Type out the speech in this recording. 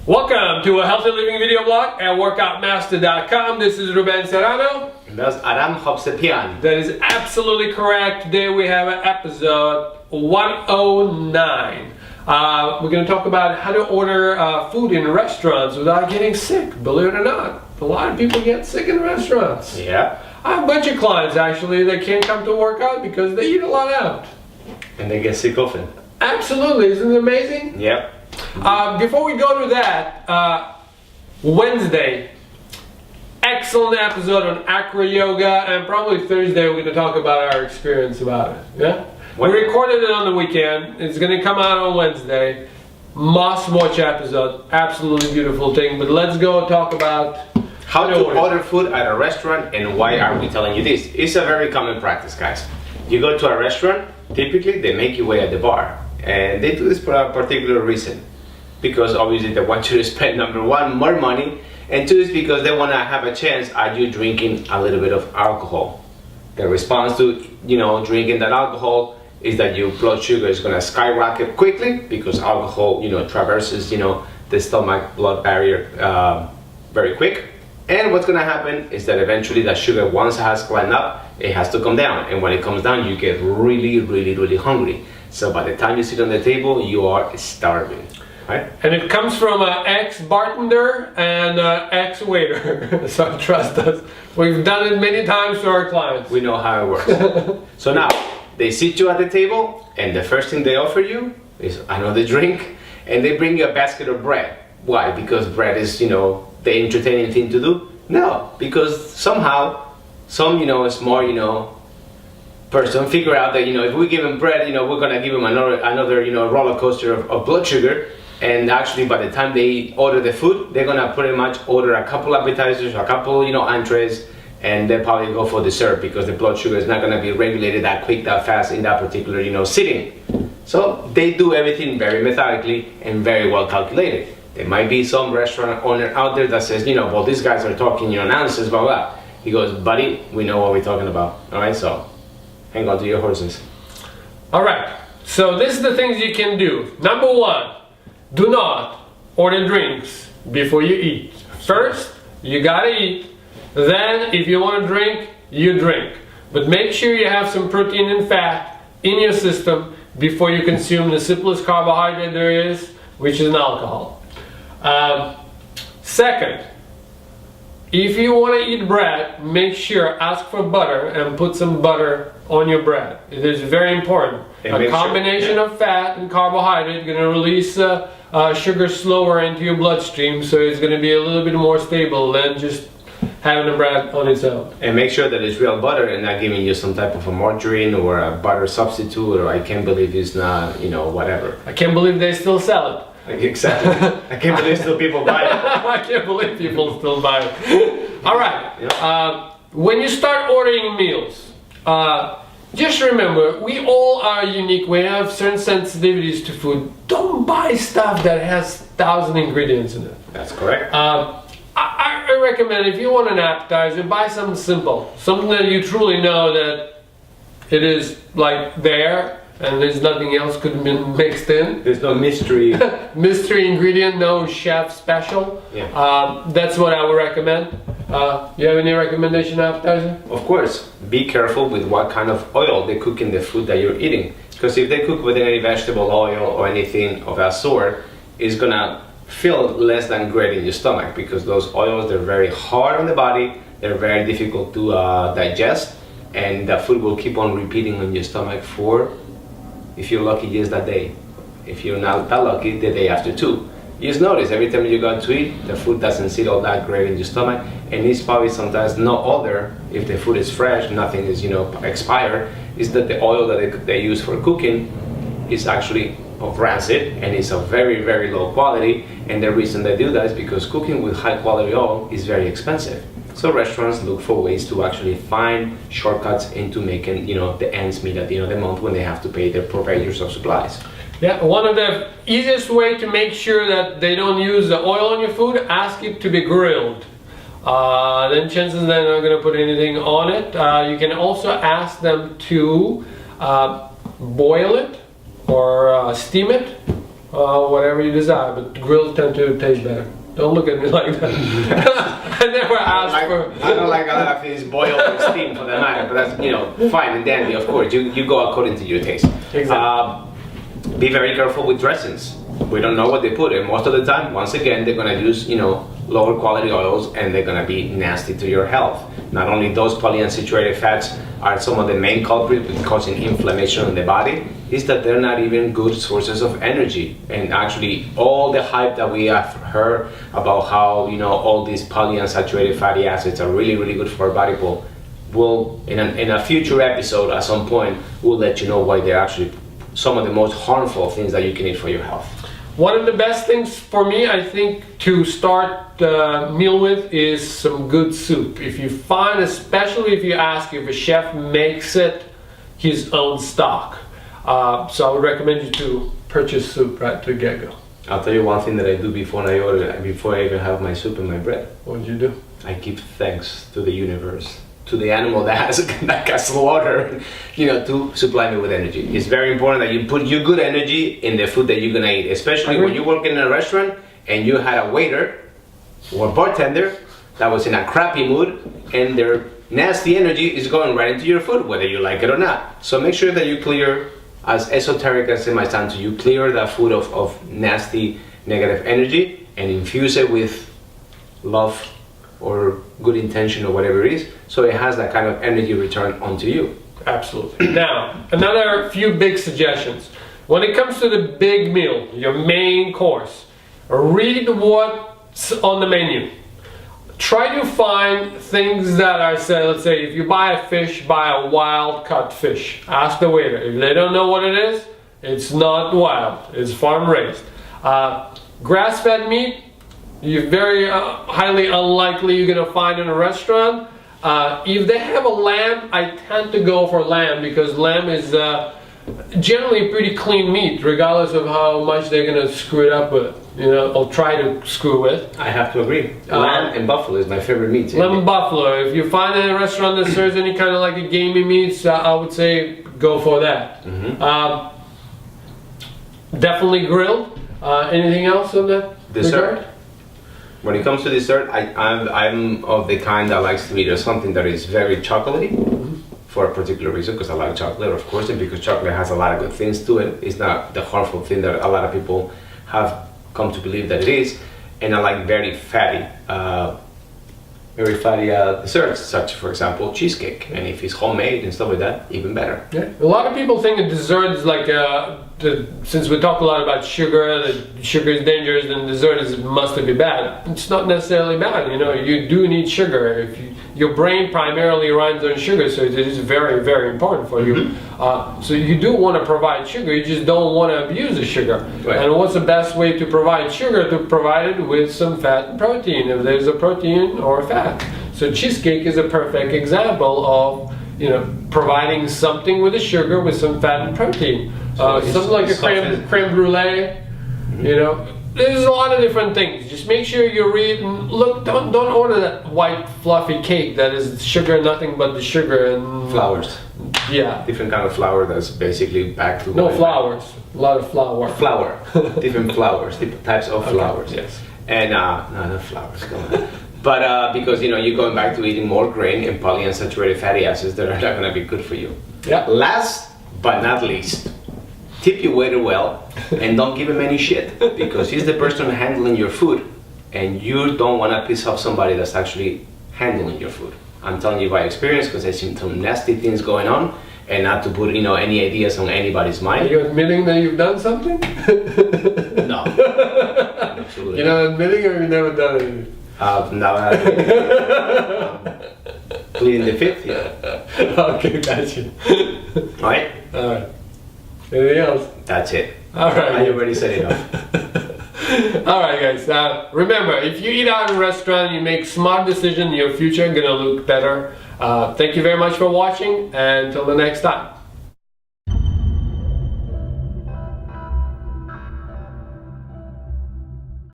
Welcome to a healthy living video blog at workoutmaster.com. This is Ruben Serrano. And that's Aram Hobsepian. That is absolutely correct. Today we have episode 109. We're going to talk about how to order food in restaurants without getting sick. Believe it or not, a lot of people get sick in restaurants. Yeah. I have a bunch of clients actually that can't come to work out because they eat a lot out. And they get sick often. Absolutely, isn't it amazing? Yep. Before we go to that, Wednesday, excellent episode on acro yoga, and probably Thursday we're going to talk about our experience about it. Yeah, we recorded it on the weekend. It's going to come out on Wednesday. Must watch episode. Absolutely beautiful thing. But let's go talk about how to order food at a restaurant and why are we telling you this. It's a very common practice, guys. You go to a restaurant, typically they make you wait at the bar. And they do this for a particular reason. Because obviously they want you to spend, number one, more money, and two is because they want to have a chance at you drinking a little bit of alcohol. The response to, drinking that alcohol is that your blood sugar is going to skyrocket quickly because alcohol, traverses, the stomach blood barrier very quick. And what's going to happen is that eventually that sugar, once it has climbed up, it has to come down. And when it comes down, you get really, really, really hungry. So by the time you sit on the table, you are starving. Right? And it comes from an ex-bartender and ex-waiter. So trust us, we've done it many times to our clients. We know how it works. So now, they sit you at the table, and the first thing they offer you is another drink, and they bring you a basket of bread. Why? Because bread is, the entertaining thing to do? No, because somehow, some, smart, person figure out that, if we give him bread, we're gonna give him another roller coaster of blood sugar. And actually, by the time they order the food, they're gonna pretty much order a couple appetizers, a couple, entrees, and they probably go for dessert because the blood sugar is not gonna be regulated that quick, that fast in that particular, sitting. So they do everything very methodically and very well calculated. There might be some restaurant owner out there that says, well, these guys are talking, nonsense, blah, blah. He goes, buddy, we know what we're talking about. All right, so hang on to your horses. All right, so this is the things you can do. Number one, do not order drinks before you eat. First, you gotta eat. Then, if you want to drink, you drink. But make sure you have some protein and fat in your system before you consume the simplest carbohydrate there is, which is an alcohol. Second, if you want to eat bread, make sure, ask for butter and put some butter on your bread. It is very important. A combination of fat and carbohydrate is going to release sugar slower into your bloodstream, so it's going to be a little bit more stable than just having the bread on its own. And make sure that it's real butter and not giving you some type of a margarine or a butter substitute, or I can't believe it's not, whatever. I can't believe they still sell it. Exactly. I can't believe still people buy it. I can't believe people still buy it. All right. Yep. When you start ordering meals, just remember, we all are unique. We have certain sensitivities to food. Don't buy stuff that has 1,000 ingredients in it. That's correct. I recommend, if you want an appetizer, buy something simple. Something that you truly know that it is like there and there's nothing else could have been mixed in. There's no mystery. Mystery ingredient, no chef special. Yeah. That's what I would recommend. You have any recommendation appetizer? Of course. Be careful with what kind of oil they cook in the food that you're eating. Because if they cook with any vegetable oil or anything of that sort, it's gonna feel less than great in your stomach, because those oils, they're very hard on the body, they're very difficult to digest, and the food will keep on repeating on your stomach for, if you're lucky, just that day. If you're not that lucky, the day after too. You just notice every time you go to eat, the food doesn't sit all that great in your stomach, and it's probably sometimes no other, if the food is fresh, nothing is expired, is that the oil that they use for cooking is actually of rancid, and it's of very, very low quality. And the reason they do that is because cooking with high quality oil is very expensive. So restaurants look for ways to actually find shortcuts into making, the ends meet at the end of the month when they have to pay their providers of supplies. Yeah, one of the easiest way to make sure that they don't use the oil on your food, ask it to be grilled. Then chances they're not going to put anything on it. You can also ask them to boil it or steam it whatever you desire, but grilled tend to taste better. Don't look at me like that. I never asked for. I don't like a lot of things boiled or steamed for that matter, but that's fine and dandy. Of course, you go according to your taste. Exactly. Be very careful with dressings. We don't know what they put in. Most of the time, once again, they're gonna use lower quality oils, and they're gonna be nasty to your health. Not only those polyunsaturated fats are some of the main culprits causing inflammation in the body, is that they're not even good sources of energy. And actually, all the hype that we have heard about how all these polyunsaturated fatty acids are really, really good for our body, will in a future episode at some point we'll let you know why they're actually some of the most harmful things that you can eat for your health. One of the best things for me, I think, to start the meal with is some good soup. If you find, especially if you ask if a chef makes it his own stock. So I would recommend you to purchase soup right to get-go. I'll tell you one thing that I do before I order it, before I even have my soup and my bread. What do you do? I give thanks to the universe, to the animal that has water, to supply me with energy. It's very important that you put your good energy in the food that you're gonna eat, especially when you work in a restaurant and you had a waiter or bartender that was in a crappy mood and their nasty energy is going right into your food, whether you like it or not. So make sure that you clear, as esoteric as it might sound to you, clear that food of nasty, negative energy and infuse it with love or good intention or whatever it is, so it has that kind of energy return onto you. Absolutely. Now, another few big suggestions. When it comes to the big meal, your main course, read what's on the menu. Try to find things that are said. Let's say if you buy a fish, buy a wild caught fish. Ask the waiter. If they don't know what it is, it's not wild, it's farm raised. Grass-fed meat, you're very highly unlikely you're gonna find in a restaurant. If they have a lamb, I tend to go for lamb because lamb is generally pretty clean meat, regardless of how much they're gonna screw it up with. Or try to screw with. I have to agree. Lamb and buffalo is my favorite meat. Lamb and buffalo. If you find a restaurant that serves any kind of like a gamey meats, I would say go for that. Mm-hmm. Definitely grilled. Anything else on that Dessert. regard? When it comes to dessert, I'm of the kind that likes to eat something that is very chocolatey for a particular reason, because I like chocolate, of course, and because chocolate has a lot of good things to it. It's not the harmful thing that a lot of people have come to believe that it is. And I like very fatty desserts, such, for example, cheesecake. And if it's homemade and stuff like that, even better. Yeah. A lot of people think that dessert is like, since we talk a lot about sugar, that sugar is dangerous and dessert must be bad. It's not necessarily bad. You do need sugar. Your brain primarily runs on sugar, so it is very, very important for you. So you do want to provide sugar, you just don't want to abuse the sugar. Right. And what's the best way to provide sugar? To provide it with some fat and protein, if there's a protein or fat. So cheesecake is a perfect example of providing something with the sugar with some fat and protein. Something like a creme brulee. There's a lot of different things. Just make sure you read and look. Don't order that white fluffy cake that is sugar, nothing but the sugar and Flowers. Yeah. Different kind of flour that's basically back to No flowers. A lot of flour. Flour. Different flowers. Different types of flowers. Yes. And not flowers. Come on. But because you're going back to eating more grain and polyunsaturated fatty acids that are not going to be good for you. Yeah. Last but not least, tip your waiter well and don't give him any shit, because he's the person handling your food and you don't want to piss off somebody that's actually handling your food. I'm telling you by experience, because I've seen some nasty things going on, and not to put any ideas on anybody's Are mind. you admitting that you've done something? No. Absolutely You're not admitting, or you've never done anything? Pleading the fifth, yeah. Okay, gotcha. Alright? Alright. Anything else? That's it. Alright. I already said enough. Alright guys, remember, if you eat out in a restaurant, you make smart decisions, your future is going to look better. Thank you very much for watching, and until the next time.